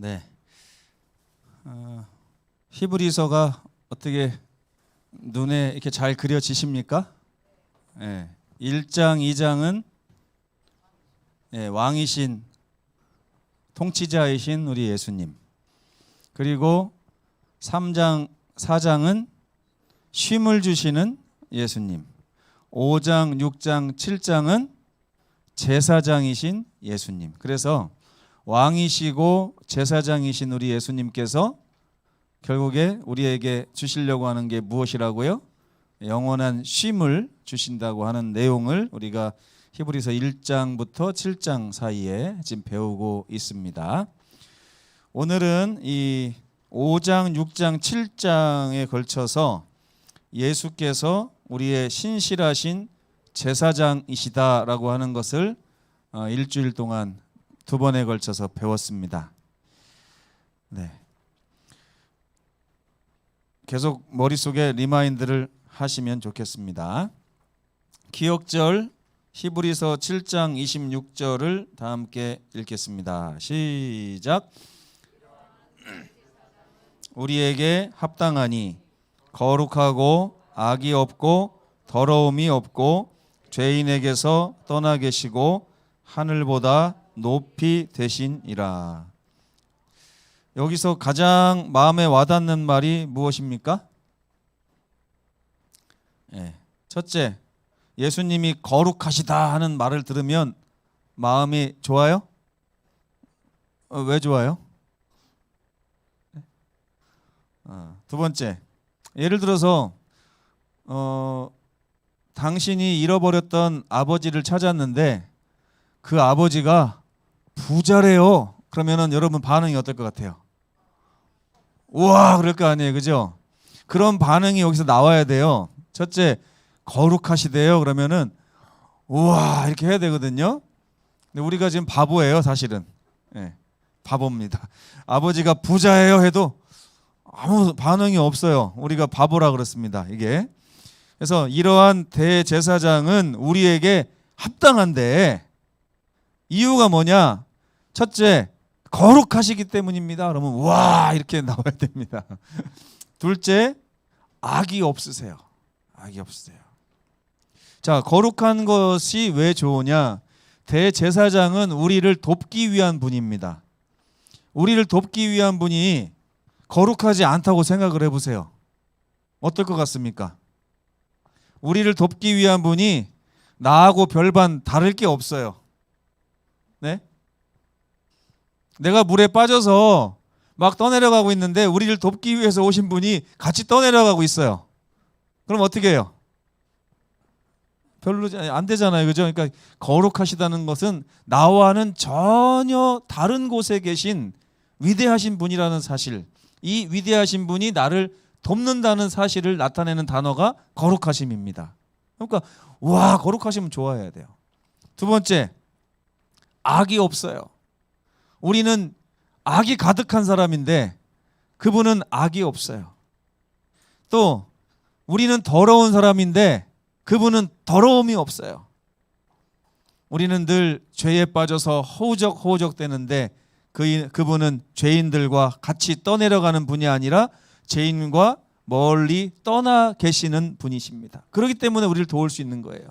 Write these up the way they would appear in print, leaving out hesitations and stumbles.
네. 히브리서가 어떻게 눈에 이렇게 잘 그려지십니까? 네. 1장, 2장은 왕이신 통치자이신 우리 예수님. 그리고 3장, 4장은 쉼을 주시는 예수님. 5장, 6장, 7장은 제사장이신 예수님. 그래서 왕이시고 제사장이신 우리 예수님께서 결국에 우리에게 주시려고 하는 게 무엇이라고요? 영원한 쉼을 주신다고 하는 내용을 우리가 히브리서 1장부터 7장 사이에 지금 배우고 있습니다. 오늘은 이 5장, 6장, 7장에 걸쳐서 예수께서 우리의 신실하신 제사장이시다라고 하는 것을 일주일 동안 두 번에 걸쳐서 배웠습니다. 네. 계속 머릿속에 리마인드를 하시면 좋겠습니다. 기억절 히브리서 7장 26절을 다 함께 읽겠습니다. 시작. 우리에게 합당하니 거룩하고 악이 없고 더러움이 없고 죄인에게서 떠나 계시고 하늘보다 높이 되시니라. 여기서 가장 마음에 와닿는 말이 무엇입니까? 첫째, 예수님이 거룩하시다 하는 말을 들으면 마음이 좋아요? 왜 좋아요? 두 번째, 예를 들어서 당신이 잃어버렸던 아버지를 찾았는데 그 아버지가 부자래요. 그러면은 여러분 반응이 어떨 것 같아요? 우와, 그럴 거 아니에요, 그죠? 그런 반응이 여기서 나와야 돼요. 첫째, 거룩하시대요. 그러면은 우와 이렇게 해야 되거든요. 근데 우리가 지금 바보예요, 사실은. 바보입니다. 아버지가 부자예요 해도 아무 반응이 없어요. 우리가 바보라 그렇습니다, 이게. 그래서 이러한 대제사장은 우리에게 합당한데 이유가 뭐냐? 첫째, 거룩하시기 때문입니다. 그러면 와 이렇게 나와야 됩니다. 둘째, 악이 없으세요. 악이 없으세요. 자, 거룩한 것이 왜 좋으냐? 대제사장은 우리를 돕기 위한 분입니다. 우리를 돕기 위한 분이 거룩하지 않다고 생각을 해보세요. 어떨 것 같습니까? 우리를 돕기 위한 분이 나하고 별반 다를 게 없어요. 네? 내가 물에 빠져서 막 떠내려가고 있는데 우리를 돕기 위해서 오신 분이 같이 떠내려가고 있어요. 그럼 어떻게 해요? 별로 안 되잖아요, 그죠? 그러니까 거룩하시다는 것은 나와는 전혀 다른 곳에 계신 위대하신 분이라는 사실, 이 위대하신 분이 나를 돕는다는 사실을 나타내는 단어가 거룩하심입니다. 그러니까 와, 거룩하시면 좋아해야 돼요. 두 번째, 악이 없어요. 우리는 악이 가득한 사람인데 그분은 악이 없어요. 또 우리는 더러운 사람인데 그분은 더러움이 없어요. 우리는 늘 죄에 빠져서 허우적허우적 되는데 그분은 죄인들과 같이 떠내려가는 분이 아니라 죄인과 멀리 떠나 계시는 분이십니다. 그렇기 때문에 우리를 도울 수 있는 거예요.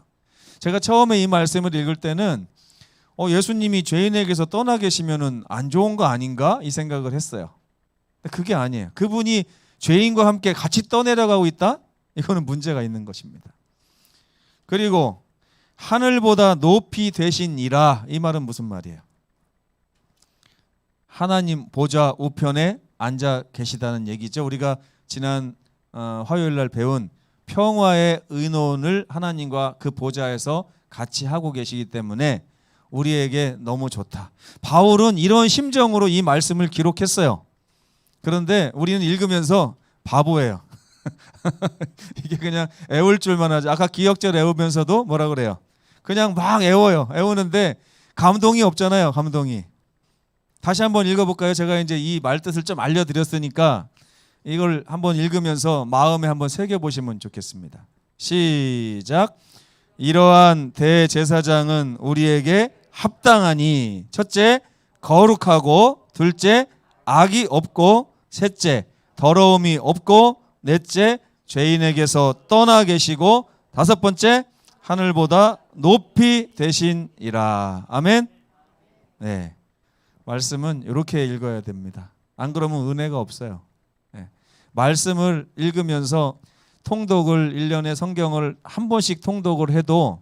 제가 처음에 이 말씀을 읽을 때는 예수님이 죄인에게서 떠나 계시면은 안 좋은 거 아닌가? 이 생각을 했어요. 근데 그게 아니에요. 그분이 죄인과 함께 같이 떠내려가고 있다? 이거는 문제가 있는 것입니다. 그리고 하늘보다 높이 되시니라, 이 말은 무슨 말이에요? 하나님 보좌 우편에 앉아 계시다는 얘기죠. 우리가 지난 화요일 날 배운 평화의 의논을 하나님과 그 보좌에서 같이 하고 계시기 때문에 우리에게 너무 좋다. 바울은 이런 심정으로 이 말씀을 기록했어요. 그런데 우리는 읽으면서 바보예요. 이게 그냥 애울 줄만 하죠. 아까 기억절 애우면서도 뭐라 그래요? 그냥 막 애워요. 애우는데 감동이 없잖아요. 감동이. 다시 한번 읽어볼까요? 제가 이제 이 말뜻을 좀 알려드렸으니까 이걸 한번 읽으면서 마음에 한번 새겨보시면 좋겠습니다. 시작. 이러한 대제사장은 우리에게 합당하니 첫째, 거룩하고 둘째, 악이 없고, 셋째 더러움이 없고, 넷째 죄인에게서 떠나 계시고, 다섯 번째 하늘보다 높이 되시니라. 아멘. 네, 말씀은 이렇게 읽어야 됩니다. 안 그러면 은혜가 없어요. 네. 말씀을 읽으면서 통독을 1년에 성경을 한 번씩 통독을 해도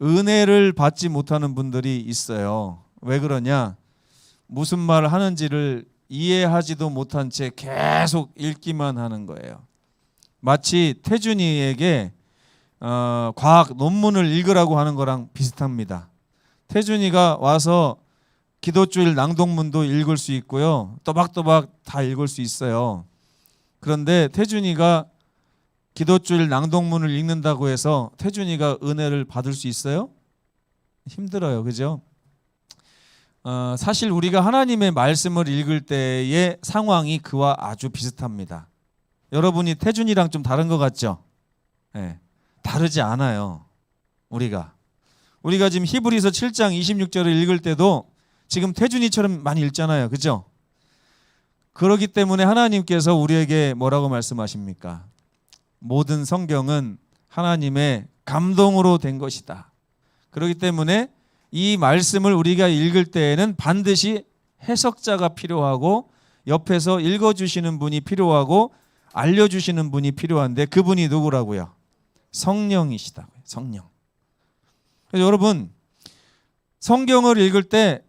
은혜를 받지 못하는 분들이 있어요. 왜 그러냐? 무슨 말을 하는지를 이해하지도 못한 채 계속 읽기만 하는 거예요. 마치 태준이에게 과학 논문을 읽으라고 하는 거랑 비슷합니다. 태준이가 와서 기도주일 낭독문도 읽을 수 있고요. 또박또박 다 읽을 수 있어요. 그런데 태준이가 기도주일 낭독문을 읽는다고 해서 태준이가 은혜를 받을 수 있어요? 힘들어요. 그죠? 사실 우리가 하나님의 말씀을 읽을 때의 상황이 그와 아주 비슷합니다. 여러분이 태준이랑 좀 다른 것 같죠? 네, 다르지 않아요. 우리가 지금 히브리서 7장 26절을 읽을 때도 지금 태준이처럼 많이 읽잖아요. 그죠? 그렇기 때문에 하나님께서 우리에게 뭐라고 말씀하십니까? 모든 성경은 하나님의 감동으로 된 것이다. 그렇기 때문에 이 말씀을 우리가 읽을 때에는 반드시 해석자가 필요하고, 옆에서 읽어주시는 분이 필요하고, 알려주시는 분이 필요한데, 그분이 누구라고요? 성령이시다고요. 성령. 그래서 여러분, 성경을 읽을 때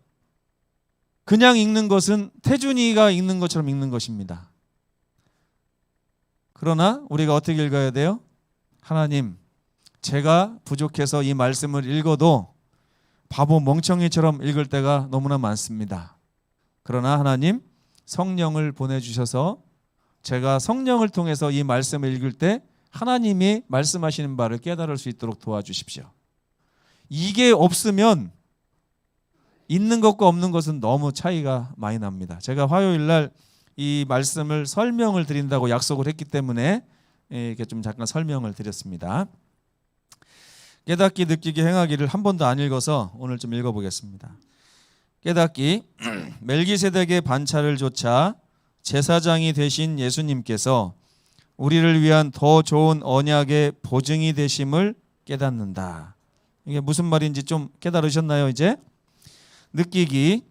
그냥 읽는 것은 태준이가 읽는 것처럼 읽는 것입니다. 그러나 우리가 어떻게 읽어야 돼요? 하나님, 제가 부족해서 이 말씀을 읽어도 바보 멍청이처럼 읽을 때가 너무나 많습니다. 그러나 하나님, 성령을 보내주셔서 제가 성령을 통해서 이 말씀을 읽을 때 하나님이 말씀하시는 바를 깨달을 수 있도록 도와주십시오. 이게 없으면 있는 것과 없는 것은 너무 차이가 많이 납니다. 제가 화요일 날 이 말씀을 설명을 드린다고 약속을 했기 때문에 이렇게 좀 잠깐 설명을 드렸습니다. 깨닫기, 느끼기, 행하기를 한 번도 안 읽어서 오늘 좀 읽어보겠습니다. 깨닫기, 멜기세덱의 반차를 조차 제사장이 되신 예수님께서 우리를 위한 더 좋은 언약의 보증이 되심을 깨닫는다. 이게 무슨 말인지 좀 깨달으셨나요 이제? 느끼기,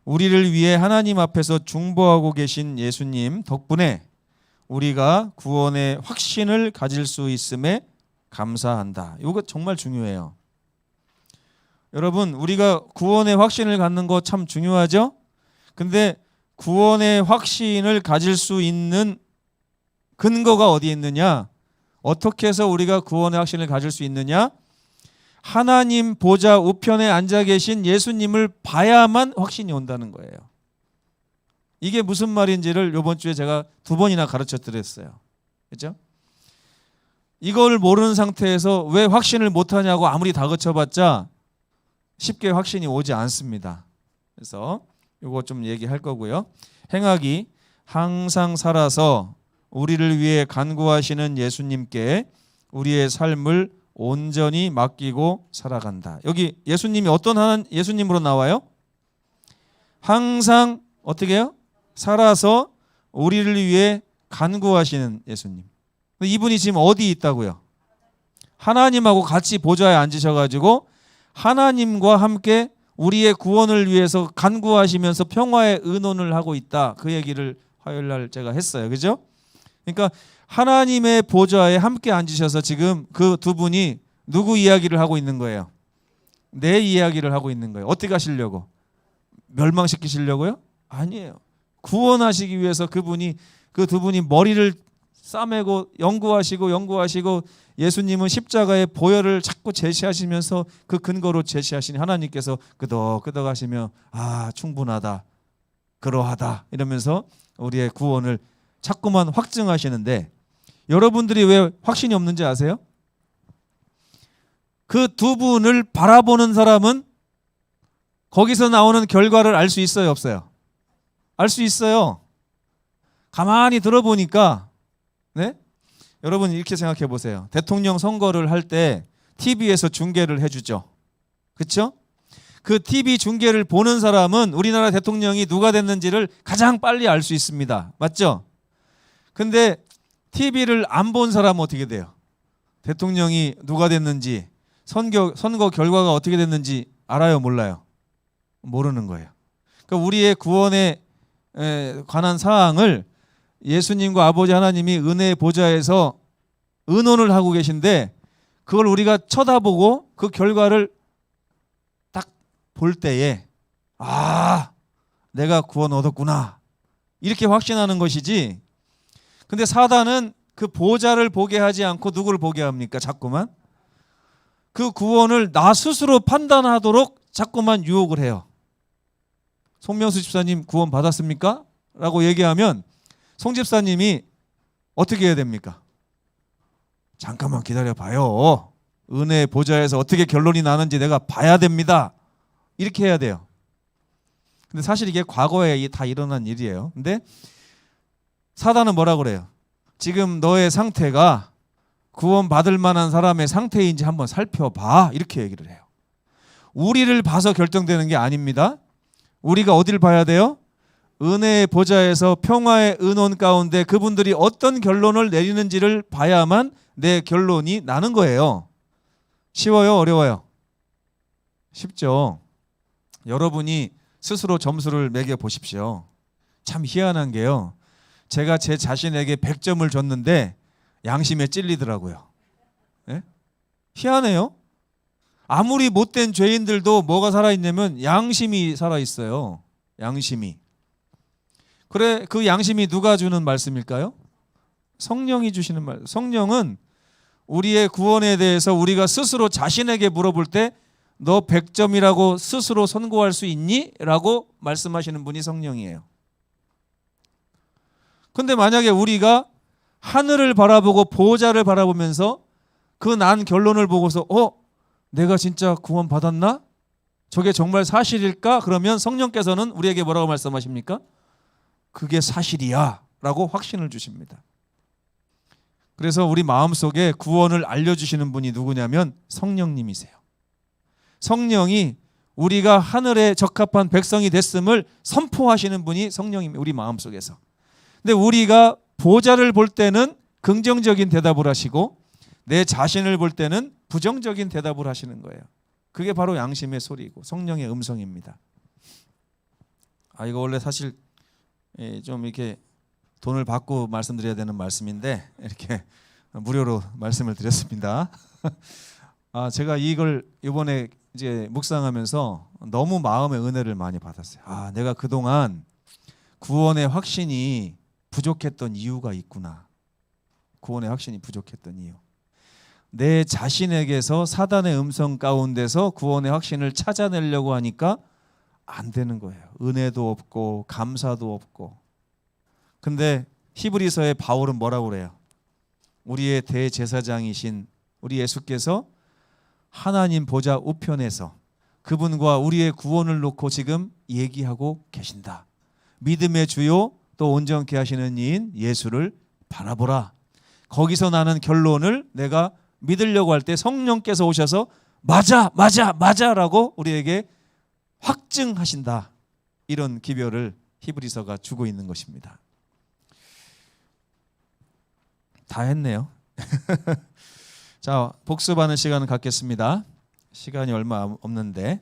우리를 위해 하나님 앞에서 중보하고 계신 예수님 덕분에 우리가 구원의 확신을 가질 수 있음에 감사한다. 이거 정말 중요해요. 여러분, 우리가 구원의 확신을 갖는 거 참 중요하죠? 근데 구원의 확신을 가질 수 있는 근거가 어디에 있느냐? 어떻게 해서 우리가 구원의 확신을 가질 수 있느냐? 하나님 보좌 우편에 앉아 계신 예수님을 봐야만 확신이 온다는 거예요. 이게 무슨 말인지를 이번 주에 제가 2번이나 가르쳐 드렸어요. 그렇죠? 이걸 모르는 상태에서 왜 확신을 못하냐고 아무리 다그쳐봤자 쉽게 확신이 오지 않습니다. 그래서 이거 좀 얘기할 거고요. 행하기, 항상 살아서 우리를 위해 간구하시는 예수님께 우리의 삶을 온전히 맡기고 살아간다. 여기 예수님이 어떤 예수님으로 나와요? 항상 어떻게 해요? 살아서 우리를 위해 간구하시는 예수님. 이분이 지금 어디 있다고요? 하나님하고 같이 보좌에 앉으셔가지고 하나님과 함께 우리의 구원을 위해서 간구하시면서 평화의 의논을 하고 있다. 그 얘기를 화요일 날 제가 했어요. 그죠? 그러니까 하나님의 보좌에 함께 앉으셔서 지금 그 두 분이 누구 이야기를 하고 있는 거예요? 내 이야기를 하고 있는 거예요. 어떻게 하시려고? 멸망시키시려고요? 아니에요. 구원하시기 위해서 그 두 분이 머리를 싸매고 연구하시고 예수님은 십자가의 보혈을 자꾸 제시하시면서 그 근거로 제시하신 하나님께서 끄덕끄덕 하시며 충분하다, 그러하다 이러면서 우리의 구원을 자꾸만 확증하시는데, 여러분들이 왜 확신이 없는지 아세요? 그 두 분을 바라보는 사람은 거기서 나오는 결과를 알 수 있어요, 없어요? 알 수 있어요. 가만히 들어보니까, 네? 여러분 이렇게 생각해 보세요. 대통령 선거를 할 때 TV에서 중계를 해주죠. 그렇죠? 그 TV 중계를 보는 사람은 우리나라 대통령이 누가 됐는지를 가장 빨리 알 수 있습니다. 맞죠? 근데 TV를 안 본 사람은 어떻게 돼요? 대통령이 누가 됐는지, 선거 결과가 어떻게 됐는지 알아요, 몰라요? 모르는 거예요. 그러니까 우리의 구원에 관한 사항을 예수님과 아버지 하나님이 은혜의 보좌에서 의논을 하고 계신데, 그걸 우리가 쳐다보고 그 결과를 딱 볼 때에 내가 구원 얻었구나 이렇게 확신하는 것이지. 근데 사단은 그 보좌를 보게 하지 않고 누구를 보게 합니까? 자꾸만 그 구원을 나 스스로 판단하도록 자꾸만 유혹을 해요. 송명수 집사님 구원 받았습니까? 라고 얘기하면 송 집사님이 어떻게 해야 됩니까? 잠깐만 기다려 봐요. 은혜의 보좌에서 어떻게 결론이 나는지 내가 봐야 됩니다. 이렇게 해야 돼요. 근데 사실 이게 과거에 다 일어난 일이에요. 근데 사단은 뭐라 그래요? 지금 너의 상태가 구원 받을 만한 사람의 상태인지 한번 살펴봐. 이렇게 얘기를 해요. 우리를 봐서 결정되는 게 아닙니다. 우리가 어디를 봐야 돼요? 은혜의 보좌에서 평화의 의논 가운데 그분들이 어떤 결론을 내리는지를 봐야만 내 결론이 나는 거예요. 쉬워요? 어려워요? 쉽죠. 여러분이 스스로 점수를 매겨 보십시오. 참 희한한 게요. 제가 제 자신에게 100점을 줬는데 양심에 찔리더라고요. 네? 희한해요. 아무리 못된 죄인들도 뭐가 살아있냐면 양심이 살아있어요. 양심이. 그래, 그 양심이 누가 주는 말씀일까요? 성령이 주시는 말. 성령은 우리의 구원에 대해서 우리가 스스로 자신에게 물어볼 때 너 100점이라고 스스로 선고할 수 있니? 라고 말씀하시는 분이 성령이에요. 근데 만약에 우리가 하늘을 바라보고 보호자를 바라보면서 그 난 결론을 보고서 내가 진짜 구원 받았나? 저게 정말 사실일까? 그러면 성령께서는 우리에게 뭐라고 말씀하십니까? 그게 사실이야 라고 확신을 주십니다. 그래서 우리 마음속에 구원을 알려주시는 분이 누구냐면 성령님이세요. 성령이 우리가 하늘에 적합한 백성이 됐음을 선포하시는 분이 성령입니다. 우리 마음속에서. 근데 우리가 보좌를 볼 때는 긍정적인 대답을 하시고 내 자신을 볼 때는 부정적인 대답을 하시는 거예요. 그게 바로 양심의 소리고 성령의 음성입니다. 이거 원래 사실 좀 이렇게 돈을 받고 말씀드려야 되는 말씀인데 이렇게 무료로 말씀을 드렸습니다. 제가 이걸 이번에 이제 묵상하면서 너무 마음의 은혜를 많이 받았어요. 내가 그동안 구원의 확신이 부족했던 이유가 있구나. 구원의 확신이 부족했던 이유. 내 자신에게서 사단의 음성 가운데서 구원의 확신을 찾아내려고 하니까 안 되는 거예요. 은혜도 없고 감사도 없고. 근데 히브리서의 바울은 뭐라고 그래요? 우리의 대제사장이신 우리 예수께서 하나님 보좌 우편에서 그분과 우리의 구원을 놓고 지금 얘기하고 계신다. 믿음의 주요 또 온전케 하시는 이인 예수를 바라보라. 거기서 나는 결론을 내가 믿으려고 할 때 성령께서 오셔서 맞아라고 우리에게 확증하신다. 이런 기별을 히브리서가 주고 있는 것입니다. 다 했네요. 자, 복습하는 시간을 갖겠습니다. 시간이 얼마 없는데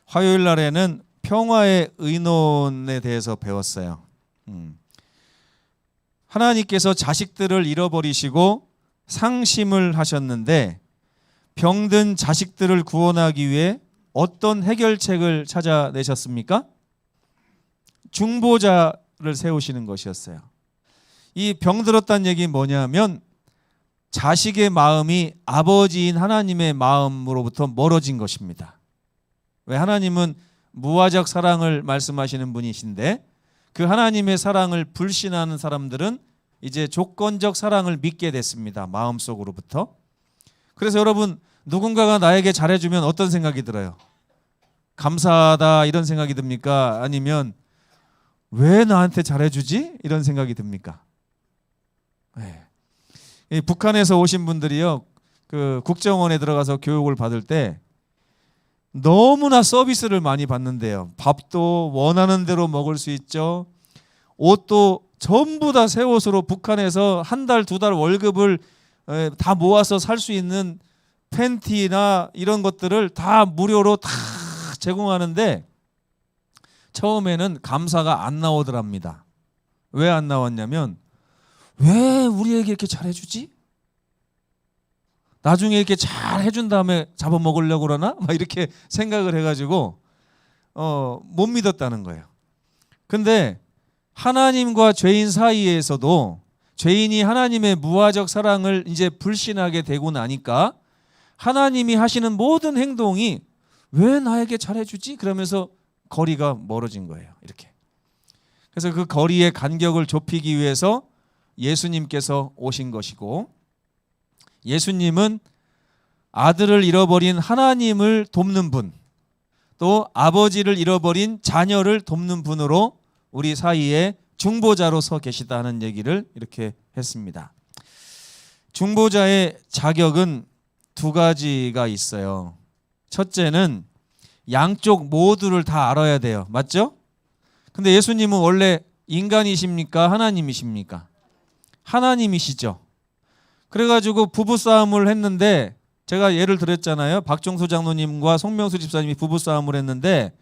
화요일 날에는 평화의 의논에 대해서 배웠어요. 하나님께서 자식들을 잃어버리시고 상심을 하셨는데 병든 자식들을 구원하기 위해 어떤 해결책을 찾아내셨습니까? 중보자를 세우시는 것이었어요. 이 병들었다는 얘기는 뭐냐면 자식의 마음이 아버지인 하나님의 마음으로부터 멀어진 것입니다. 왜? 하나님은 무화적 사랑을 말씀하시는 분이신데 그 하나님의 사랑을 불신하는 사람들은 이제 조건적 사랑을 믿게 됐습니다. 마음속으로부터. 그래서 여러분 누군가가 나에게 잘해주면 어떤 생각이 들어요? 감사하다 이런 생각이 듭니까? 아니면 왜 나한테 잘해주지? 이런 생각이 듭니까? 네. 북한에서 오신 분들이요, 그 국정원에 들어가서 교육을 받을 때 너무나 서비스를 많이 받는데요. 밥도 원하는 대로 먹을 수 있죠. 옷도 전부 다 새 옷으로 북한에서 한 달, 두 달 월급을 다 모아서 살 수 있는 팬티나 이런 것들을 다 무료로 다 제공하는데 처음에는 감사가 안 나오더랍니다. 왜 안 나왔냐면 왜 우리에게 이렇게 잘해주지? 나중에 이렇게 잘 해준 다음에 잡아먹으려고 그러나? 막 이렇게 생각을 해가지고 못 믿었다는 거예요. 근데 하나님과 죄인 사이에서도 죄인이 하나님의 무화적 사랑을 이제 불신하게 되고 나니까 하나님이 하시는 모든 행동이 왜 나에게 잘해주지? 그러면서 거리가 멀어진 거예요. 이렇게. 그래서 그 거리의 간격을 좁히기 위해서 예수님께서 오신 것이고, 예수님은 아들을 잃어버린 하나님을 돕는 분, 또 아버지를 잃어버린 자녀를 돕는 분으로 우리 사이에 중보자로 서 계시다는 얘기를 이렇게 했습니다. 중보자의 자격은 두 가지가 있어요. 첫째는 양쪽 모두를 다 알아야 돼요. 맞죠? 근데 예수님은 원래 인간이십니까? 하나님이십니까? 하나님이시죠. 그래가지고 부부싸움을 했는데, 제가 예를 들었잖아요. 박종수 장로님과 송명수 집사님이 부부싸움을 했는데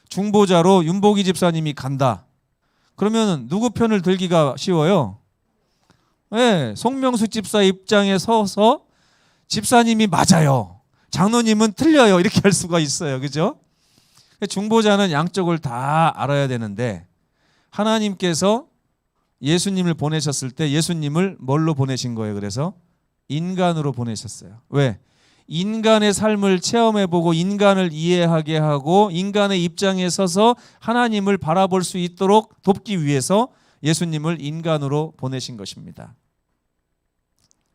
중보자로 윤복희 집사님이 간다. 그러면 누구 편을 들기가 쉬워요? 네, 송명수 집사 입장에 서서 집사님이 맞아요, 장로님은 틀려요, 이렇게 할 수가 있어요. 그죠? 중보자는 양쪽을 다 알아야 되는데, 하나님께서 예수님을 보내셨을 때 예수님을 뭘로 보내신 거예요? 그래서 인간으로 보내셨어요. 왜? 인간의 삶을 체험해보고 인간을 이해하게 하고 인간의 입장에 서서 하나님을 바라볼 수 있도록 돕기 위해서 예수님을 인간으로 보내신 것입니다.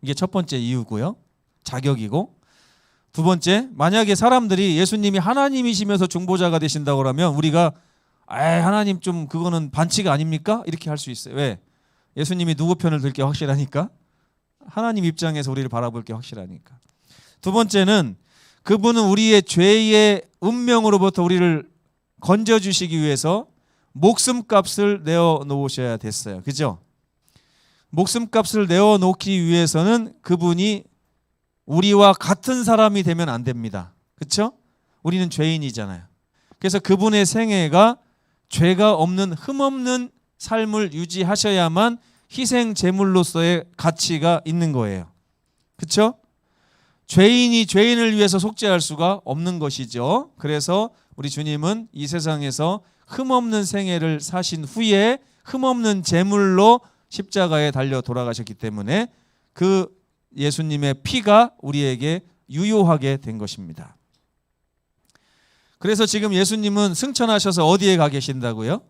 이게 첫 번째 이유고요. 자격이고, 두 번째, 만약에 사람들이 예수님이 하나님이시면서 중보자가 되신다고 하면 우리가 하나님 좀 그거는 반칙 아닙니까? 이렇게 할 수 있어요. 왜? 예수님이 누구 편을 들 게 확실하니까. 하나님 입장에서 우리를 바라볼 게 확실하니까. 두 번째는 그분은 우리의 죄의 운명으로부터 우리를 건져주시기 위해서 목숨값을 내어놓으셔야 됐어요. 그죠? 목숨값을 내어놓기 위해서는 그분이 우리와 같은 사람이 되면 안 됩니다. 그렇죠? 우리는 죄인이잖아요. 그래서 그분의 생애가 죄가 없는 흠없는 삶을 유지하셔야만 희생 제물로서의 가치가 있는 거예요. 그렇죠? 죄인이 죄인을 위해서 속죄할 수가 없는 것이죠. 그래서 우리 주님은 이 세상에서 흠없는 생애를 사신 후에 흠없는 제물로 십자가에 달려 돌아가셨기 때문에 그 예수님의 피가 우리에게 유효하게 된 것입니다. 그래서 지금 예수님은 승천하셔서 어디에 가 계신다고요?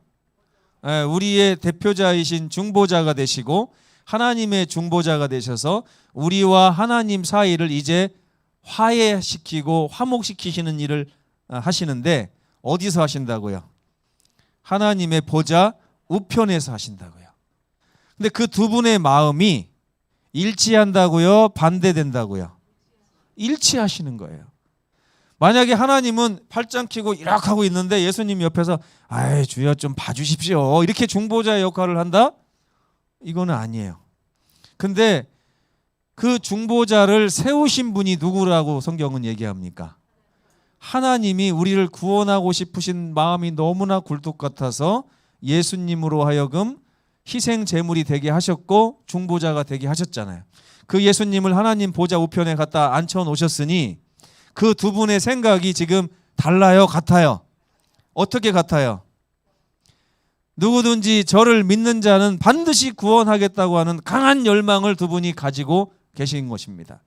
우리의 대표자이신 중보자가 되시고 하나님의 중보자가 되셔서 우리와 하나님 사이를 이제 화해시키고 화목시키시는 일을 하시는데, 어디서 하신다고요? 하나님의 보좌 우편에서 하신다고요. 근데 그 두 분의 마음이 일치한다고요? 반대된다고요? 일치하시는 거예요. 만약에 하나님은 팔짱 끼고 이렇게 하고 있는데 예수님 옆에서 주여 좀 봐주십시오, 이렇게 중보자의 역할을 한다? 이거는 아니에요. 근데 그 중보자를 세우신 분이 누구라고 성경은 얘기합니까? 하나님이 우리를 구원하고 싶으신 마음이 너무나 굴뚝 같아서 예수님으로 하여금 희생 제물이 되게 하셨고 중보자가 되게 하셨잖아요. 그 예수님을 하나님 보좌 우편에 갖다 앉혀 놓으셨으니 그 두 분의 생각이 지금 달라요, 같아요? 어떻게 같아요? 누구든지 저를 믿는 자는 반드시 구원하겠다고 하는 강한 열망을 두 분이 가지고 계신 것입니다.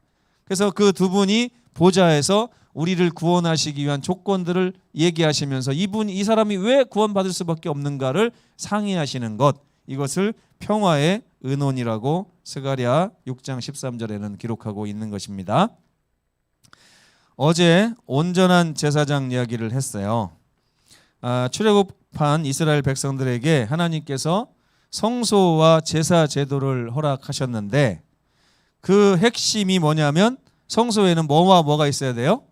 그래서 그 두 분이 보좌에서 우리를 구원하시기 위한 조건들을 얘기하시면서 이 사람이 왜 구원받을 수밖에 없는가를 상의하시는 것, 이것을 평화의 의논이라고 스가랴 6장 13절에는 기록하고 있는 것입니다. 어제 온전한 제사장 이야기를 했어요. 출애굽한 이스라엘 백성들에게 하나님께서 성소와 제사 제도를 허락하셨는데 그 핵심이 뭐냐면 성소에는 뭐와 뭐가 있어야 돼요?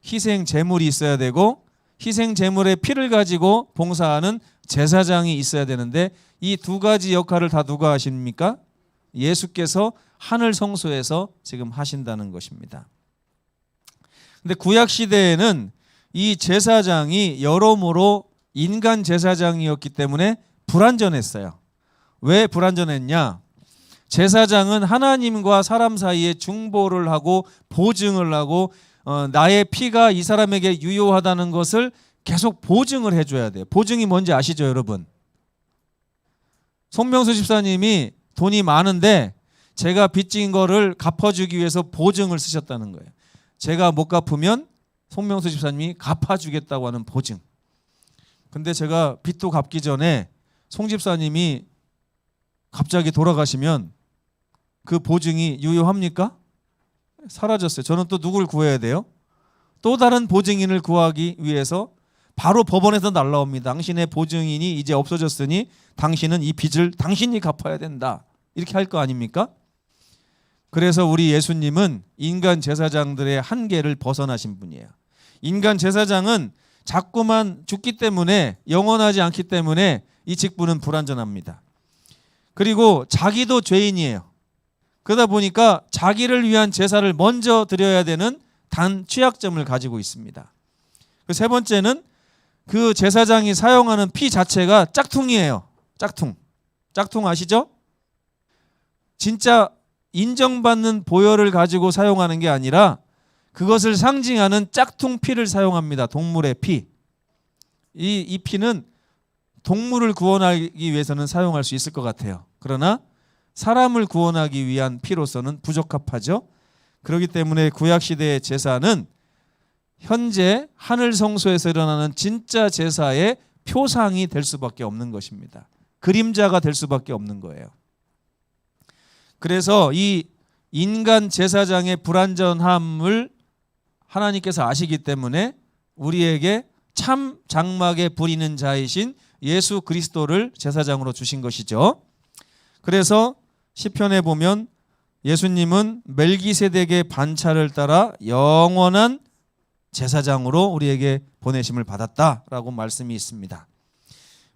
희생 제물이 있어야 되고 희생 제물의 피를 가지고 봉사하는 제사장이 있어야 되는데 이 두 가지 역할을 다 누가 하십니까? 예수께서 하늘 성소에서 지금 하신다는 것입니다. 근데 구약 시대에는 이 제사장이 여러모로 인간 제사장이었기 때문에 불완전했어요. 왜 불완전했냐? 제사장은 하나님과 사람 사이에 중보를 하고 보증을 하고 나의 피가 이 사람에게 유효하다는 것을 계속 보증을 해줘야 돼요. 보증이 뭔지 아시죠, 여러분? 송명수 집사님이 돈이 많은데 제가 빚진 거를 갚아주기 위해서 보증을 쓰셨다는 거예요. 제가 못 갚으면 송명수 집사님이 갚아주겠다고 하는 보증. 근데 제가 빚도 갚기 전에 송 집사님이 갑자기 돌아가시면 그 보증이 유효합니까? 사라졌어요. 저는 또 누굴 구해야 돼요? 또 다른 보증인을 구하기 위해서 바로 법원에서 날라옵니다. 당신의 보증인이 이제 없어졌으니 당신은 이 빚을 당신이 갚아야 된다. 이렇게 할 거 아닙니까? 그래서 우리 예수님은 인간 제사장들의 한계를 벗어나신 분이에요. 인간 제사장은 자꾸만 죽기 때문에 영원하지 않기 때문에 이 직분은 불완전합니다. 그리고 자기도 죄인이에요. 그러다 보니까 자기를 위한 제사를 먼저 드려야 되는 단 취약점을 가지고 있습니다. 세 번째는 그 제사장이 사용하는 피 자체가 짝퉁이에요. 짝퉁 아시죠? 진짜 인정받는 보혈을 가지고 사용하는 게 아니라 그것을 상징하는 짝퉁 피를 사용합니다. 동물의 피. 이 피는 동물을 구원하기 위해서는 사용할 수 있을 것 같아요. 그러나 사람을 구원하기 위한 피로서는 부적합하죠. 그렇기 때문에 구약시대의 제사는 현재 하늘 성소에서 일어나는 진짜 제사의 표상이 될 수밖에 없는 것입니다. 그림자가 될 수밖에 없는 거예요. 그래서 이 인간 제사장의 불완전함을 하나님께서 아시기 때문에 우리에게 참 장막에 부리는 자이신 예수 그리스도를 제사장으로 주신 것이죠. 그래서 시편에 보면 예수님은 멜기세덱의 반차를 따라 영원한 제사장으로 우리에게 보내심을 받았다라고 말씀이 있습니다.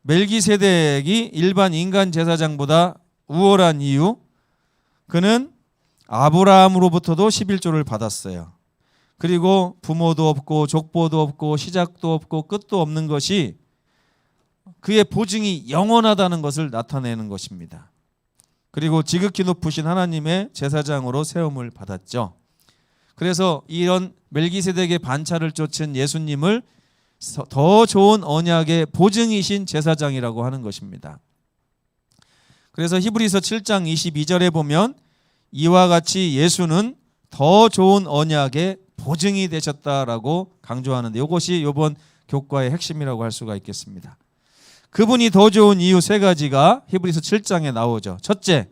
멜기세덱이 일반 인간 제사장보다 우월한 이유, 그는 아브라함으로부터도 11조를 받았어요. 그리고 부모도 없고 족보도 없고 시작도 없고 끝도 없는 것이 그의 보증이 영원하다는 것을 나타내는 것입니다. 그리고 지극히 높으신 하나님의 제사장으로 세움을 받았죠. 그래서 이런 멜기세덱의 반차를 쫓은 예수님을 더 좋은 언약의 보증이신 제사장이라고 하는 것입니다. 그래서 히브리서 7장 22절에 보면 이와 같이 예수는 더 좋은 언약의 보증이 되셨다라고 강조하는데 이것이 이번 교과의 핵심이라고 할 수가 있겠습니다. 그분이 더 좋은 이유 세 가지가 히브리서 7장에 나오죠. 첫째,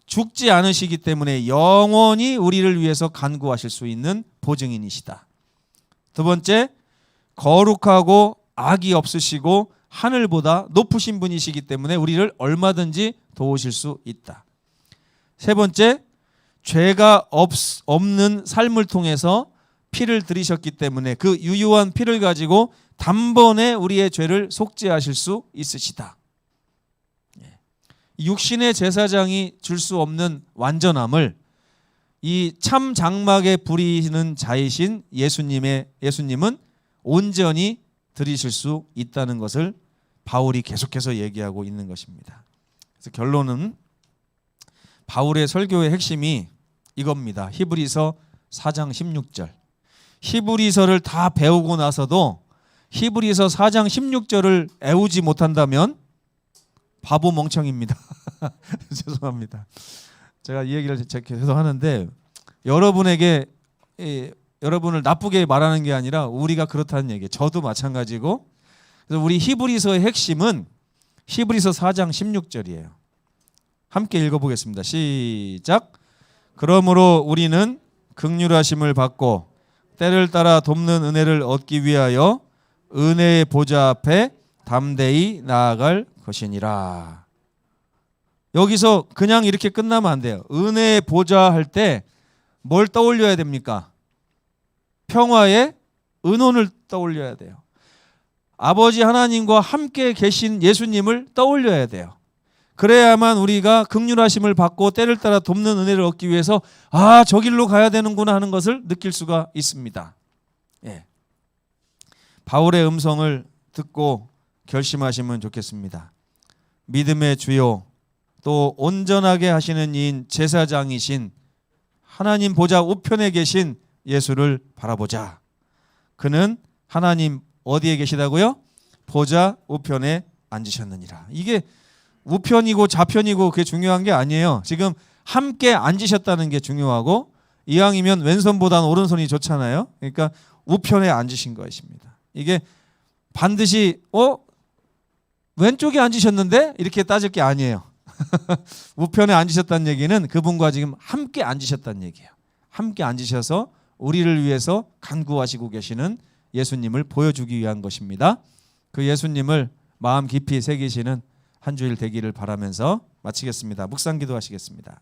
죽지 않으시기 때문에 영원히 우리를 위해서 간구하실 수 있는 보증인이시다. 두 번째, 거룩하고 악이 없으시고 하늘보다 높으신 분이시기 때문에 우리를 얼마든지 도우실 수 있다. 세 번째, 죄가 없는 삶을 통해서 피를 들이셨기 때문에 그 유효한 피를 가지고 단번에 우리의 죄를 속죄하실 수 있으시다. 육신의 제사장이 줄 수 없는 완전함을 이 참 장막에 부리는 자이신 예수님은 온전히 드리실 수 있다는 것을 바울이 계속해서 얘기하고 있는 것입니다. 그래서 결론은 바울의 설교의 핵심이 이겁니다. 히브리서 4장 16절. 히브리서를 다 배우고 나서도 히브리서 4장 16절을 애우지 못한다면 바보 멍청입니다. 죄송합니다. 제가 이 얘기를 계속 하는데 여러분을 나쁘게 말하는 게 아니라 우리가 그렇다는 얘기예요. 저도 마찬가지고. 그래서 우리 히브리서의 핵심은 히브리서 4장 16절이에요. 함께 읽어보겠습니다. 시작. 그러므로 우리는 긍휼하심을 받고 때를 따라 돕는 은혜를 얻기 위하여 은혜의 보좌 앞에 담대히 나아갈 것이니라. 여기서 그냥 이렇게 끝나면 안 돼요. 은혜의 보좌 할 때 뭘 떠올려야 됩니까? 평화의 은혼을 떠올려야 돼요. 아버지 하나님과 함께 계신 예수님을 떠올려야 돼요. 그래야만 우리가 긍휼하심을 받고 때를 따라 돕는 은혜를 얻기 위해서 저 길로 가야 되는구나 하는 것을 느낄 수가 있습니다. 예. 바울의 음성을 듣고 결심하시면 좋겠습니다. 믿음의 주요 또 온전하게 하시는 이인 제사장이신 하나님 보좌 우편에 계신 예수를 바라보자. 그는 하나님 어디에 계시다고요? 보좌 우편에 앉으셨느니라. 이게 우편이고 좌편이고 그게 중요한 게 아니에요. 지금 함께 앉으셨다는 게 중요하고, 이왕이면 왼손보다는 오른손이 좋잖아요. 그러니까 우편에 앉으신 것입니다. 이게 반드시 왼쪽에 앉으셨는데 이렇게 따질 게 아니에요. 우편에 앉으셨다는 얘기는 그분과 지금 함께 앉으셨다는 얘기예요. 함께 앉으셔서 우리를 위해서 간구하시고 계시는 예수님을 보여주기 위한 것입니다. 그 예수님을 마음 깊이 새기시는 한 주일 되기를 바라면서 마치겠습니다. 묵상 기도하시겠습니다.